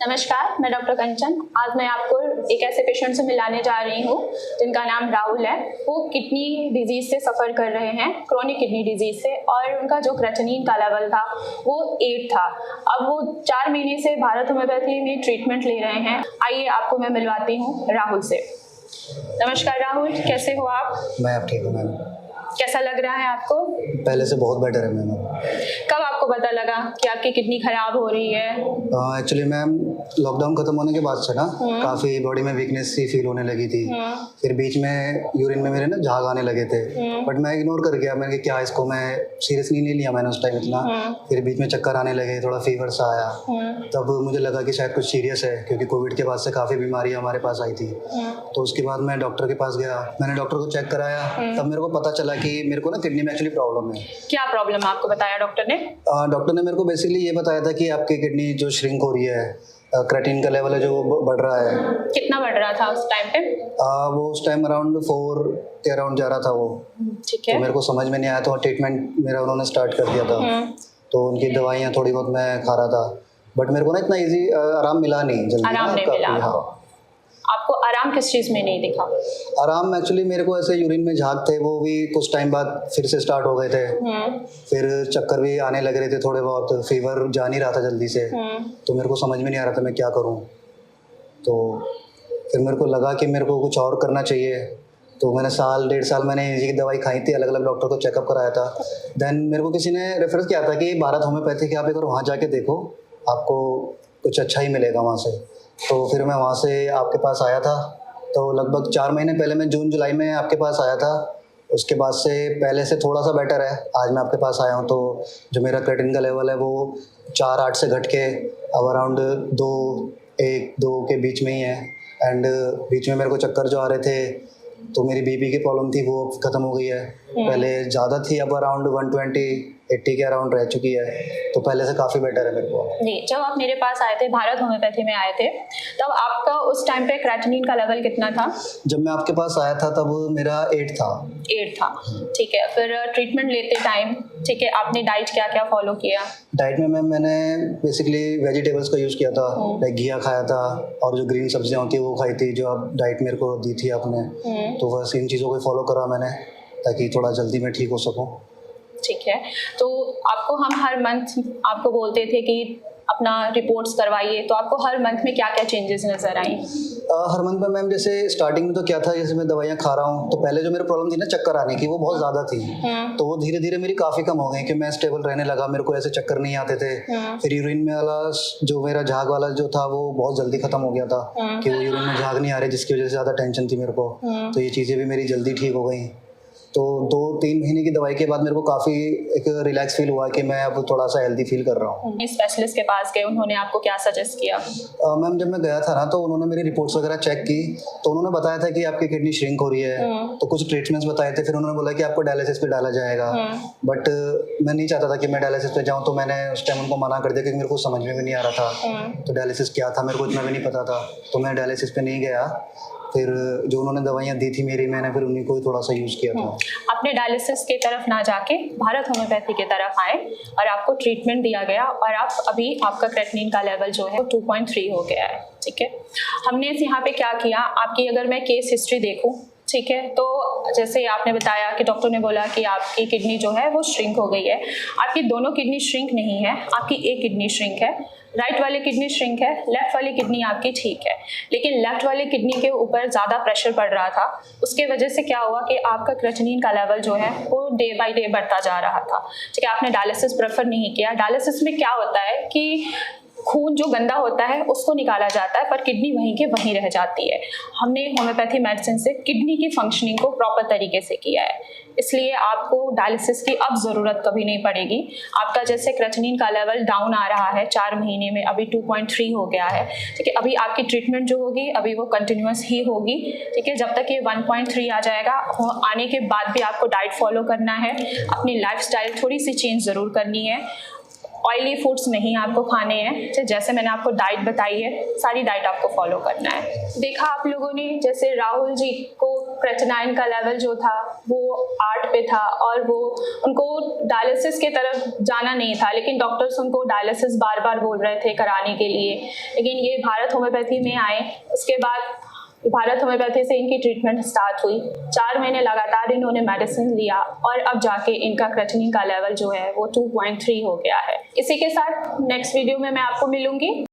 नमस्कार, मैं डॉक्टर कंचन। आज मैं आपको एक ऐसे पेशेंट से मिलाने जा रही हूँ जिनका नाम राहुल है। वो किडनी डिजीज से सफ़र कर रहे हैं, क्रोनिक किडनी डिजीज से, और उनका जो क्रेटिनिन का लेवल था वो 8 था। अब वो 4 महीने से भारत होम्योपैथी में ट्रीटमेंट ले रहे हैं। आइए आपको मैं मिलवाती हूँ राहुल से। नमस्कार राहुल, कैसे हो आप? मैं अब ठीक हूँ मैम। कैसा लग रहा है आपको? पहले से बहुत बेटर है मैम। कब आपको पता लगा कि आपकी किडनी खराब हो रही है? एक्चुअली मैम लॉकडाउन खत्म होने के बाद से ना काफ़ी बॉडी में वीकनेस सी फील होने लगी थी। फिर बीच में यूरिन में मेरे ना झाग आने लगे थे, बट मैं इग्नोर कर गया। मैंने क्या इसको मैं सीरियसली नहीं लिया मैंने उस टाइम इतना। फिर बीच में चक्कर आने लगे, थोड़ा फीवर सा आया, तब मुझे लगा कि शायद कुछ सीरियस है, क्योंकि कोविड के बाद से काफ़ी बीमारियाँ हमारे पास आई थी। तो उसके बाद मैं डॉक्टर के पास गया, मैंने डॉक्टर को चेक कराया, तब मेरे को पता चला कि मेरे को ना किडनी में एक्चुअली प्रॉब्लम है। क्या प्रॉब्लम आपको बताया डॉक्टर ने? डॉक्टर ने मेरे को बेसिकली ये बताया था कि आपकी किडनी जो श्रिंक हो रही है, क्रेटिन का लेवल है जो बढ़ रहा है। कितना बढ़ रहा था उस टाइम पे? वो उस टाइम अराउंड 4 के अराउंड जा रहा था वो। ठीक है। तो मेरे को समझ में नहीं आया, तो ट्रीटमेंट मेरा उन्होंने स्टार्ट कर दिया था। तो उनकी दवाइयाँ थोड़ी बहुत मैं खा रहा था, बट मेरे को ना इतना ईजी आराम मिला नहीं जल्दी। आराम नहीं मिला? हाँ। आपको आराम किस चीज़ में नहीं दिखा? आराम एक्चुअली मेरे को ऐसे यूरिन में झाग थे, वो भी कुछ टाइम बाद फिर से स्टार्ट हो गए थे। फिर चक्कर भी आने लग रहे थे थोड़े बहुत, फीवर जा नहीं रहा था जल्दी से। तो मेरे को समझ में नहीं आ रहा था मैं क्या करूं। तो फिर मेरे को लगा कि मेरे को कुछ और करना चाहिए। तो मैंने 1.5 साल मैंने इसी की दवाई खाई थी, अलग अलग डॉक्टर को चेकअप कराया था। देन मेरे को किसी ने रेफर किया था कि भारत होम्योपैथी के आप एक बार वहाँ जाके देखो, आपको कुछ अच्छा ही मिलेगा वहाँ से। तो फिर मैं वहाँ से आपके पास आया था। तो लगभग 4 महीने पहले मैं जून जुलाई में आपके पास आया था। उसके बाद से पहले से थोड़ा सा बेटर है। आज मैं आपके पास आया हूँ, तो जो मेरा क्रेटिन का लेवल है वो 4-8 से घट के अब अराउंड 2-1-2 के बीच में ही है। एंड बीच में मेरे को चक्कर जो आ रहे थे, तो मेरी बीपी की प्रॉब्लम थी, वो ख़त्म हो गई है। पहले ज़्यादा थी, अब अराउंड 120-80 के अराउंड रह चुकी है। तो पहले से काफ़ी बेटर है मेरे को। जी, जब आप मेरे पास आए थे, भारत होम्योपैथी में आए थे, तब आपका उस टाइम पे क्रेटिनिन का लेवल कितना था? जब मैं आपके पास आया था तब मेरा 8 था। 8 था, ठीक है। फिर ट्रीटमेंट लेते टाइम, ठीक है, आपने डाइट क्या क्या फॉलो किया? डाइट में मैम मैंने बेसिकली वेजिटेबल्स का यूज़ किया था, लाइक घिया खाया था, और जो ग्रीन सब्जियां होती है वो खाई थी, जो आप डाइट मेरे को दी थी आपने। तो बस इन चीज़ों को फॉलो करा मैंने, ताकि थोड़ा जल्दी मैं ठीक हो सकूं। ठीक है। तो आपको हम हर मंथ आपको बोलते थे कि अपना रिपोर्ट्स करवाइए, तो आपको हर मंथ में क्या क्या चेंजेस नज़र आई? हर मंथ में मैम जैसे स्टार्टिंग में तो क्या था, जैसे मैं दवाइयाँ खा रहा हूँ, तो पहले जो मेरी प्रॉब्लम थी ना चक्कर आने की, वो बहुत ज़्यादा थी। तो वो धीरे धीरे मेरी काफ़ी कम हो गई, कि मैं स्टेबल रहने लगा, मेरे को ऐसे चक्कर नहीं आते थे। फिर यूरिन में वाला जो मेरा झाग वाला जो था वो बहुत जल्दी ख़त्म हो गया था, कि वो यूरिन में झाग नहीं आ रहे, जिसकी वजह से ज़्यादा टेंशन थी मेरे को। तो ये चीज़ें भी मेरी जल्दी ठीक हो गई। तो 2-3 महीने की दवाई के बाद मेरे को काफ़ी एक रिलैक्स फील हुआ कि मैं अब थोड़ा सा हेल्दी फील कर रहा हूँ। स्पेशलिस्ट के पास गए, उन्होंने आपको क्या सजेस्ट किया? मैम जब मैं गया था ना, तो उन्होंने मेरी रिपोर्ट्स वगैरह चेक की, तो उन्होंने बताया था कि आपकी किडनी श्रिंक हो रही है। तो कुछ ट्रीटमेंट्स बताए थे, फिर उन्होंने बोला कि आपको डायलिसिस पे डाला जाएगा। बट मैं नहीं चाहता था कि मैं डायलिसिस पे जाऊँ, तो मैंने उस टाइम उनको मना कर दिया, क्योंकि मेरे को समझ में भी नहीं आ रहा था। तो डायलिसिस क्या था मेरे को इतना भी नहीं पता था, तो मैं डायलिसिस पे नहीं गया। फिर जो उन्होंने दवाइयाँ दी थी मेरी, मैंने फिर उन्हीं को ही थोड़ा सा यूज़ किया था। आपने डायलिसिस की तरफ ना जाके भारत होम्योपैथी की तरफ आए, और आपको ट्रीटमेंट दिया गया, और आप अभी आपका क्रेटिनिन का लेवल जो है वो 2.3 हो गया है। ठीक है। हमने यहाँ पे क्या किया, आपकी अगर मैं केस हिस्ट्री देखूँ, ठीक है, तो जैसे आपने बताया कि डॉक्टर ने बोला कि आपकी किडनी जो है वो श्रिंक हो गई है। आपकी दोनों किडनी श्रिंक नहीं है, आपकी एक किडनी श्रिंक है। राइट वाली किडनी श्रिंक है, लेफ्ट वाली किडनी आपकी ठीक है। लेकिन लेफ्ट वाली किडनी के ऊपर ज़्यादा प्रेशर पड़ रहा था, उसके वजह से क्या हुआ कि आपका क्रेटिनिन का लेवल जो है वो डे बाय डे बढ़ता जा रहा था। ठीक है। आपने डायलिसिस प्रेफर नहीं किया। डायलिसिस में क्या होता है कि खून जो गंदा होता है उसको निकाला जाता है, पर किडनी वहीं के वहीं रह जाती है। हमने होम्योपैथी मेडिसिन से किडनी की फंक्शनिंग को प्रॉपर तरीके से किया है, इसलिए आपको डायलिसिस की अब ज़रूरत कभी नहीं पड़ेगी। आपका जैसे क्रेटिनिन का लेवल डाउन आ रहा है 4 महीने में, अभी 2.3 हो गया है। ठीक है। अभी आपकी ट्रीटमेंट जो होगी अभी वो कंटिन्यूस ही होगी। ठीक है। जब तक ये 1.3 आ जाएगा, आने के बाद भी आपको डाइट फॉलो करना है, अपनी लाइफस्टाइल थोड़ी सी चेंज ज़रूर करनी है। ऑयली फूड्स नहीं आपको खाने हैं, जैसे मैंने आपको डाइट बताई है, सारी डाइट आपको फॉलो करना है। देखा आप लोगों ने, जैसे राहुल जी को क्रेटिनाइन का लेवल जो था वो 8 पे था और वो उनको डायलिसिस की तरफ जाना नहीं था, लेकिन डॉक्टर्स उनको डायलिसिस बार बार बोल रहे थे कराने के लिए। लेकिन ये भारत होम्योपैथी में आए, उसके बाद भारत होम्योपैथी से इनकी ट्रीटमेंट स्टार्ट हुई। 4 महीने लगातार इन्होंने मेडिसिन लिया और अब जाके इनका क्रेटिनिन का लेवल जो है वो 2.3 हो गया है। इसी के साथ नेक्स्ट वीडियो में मैं आपको मिलूंगी।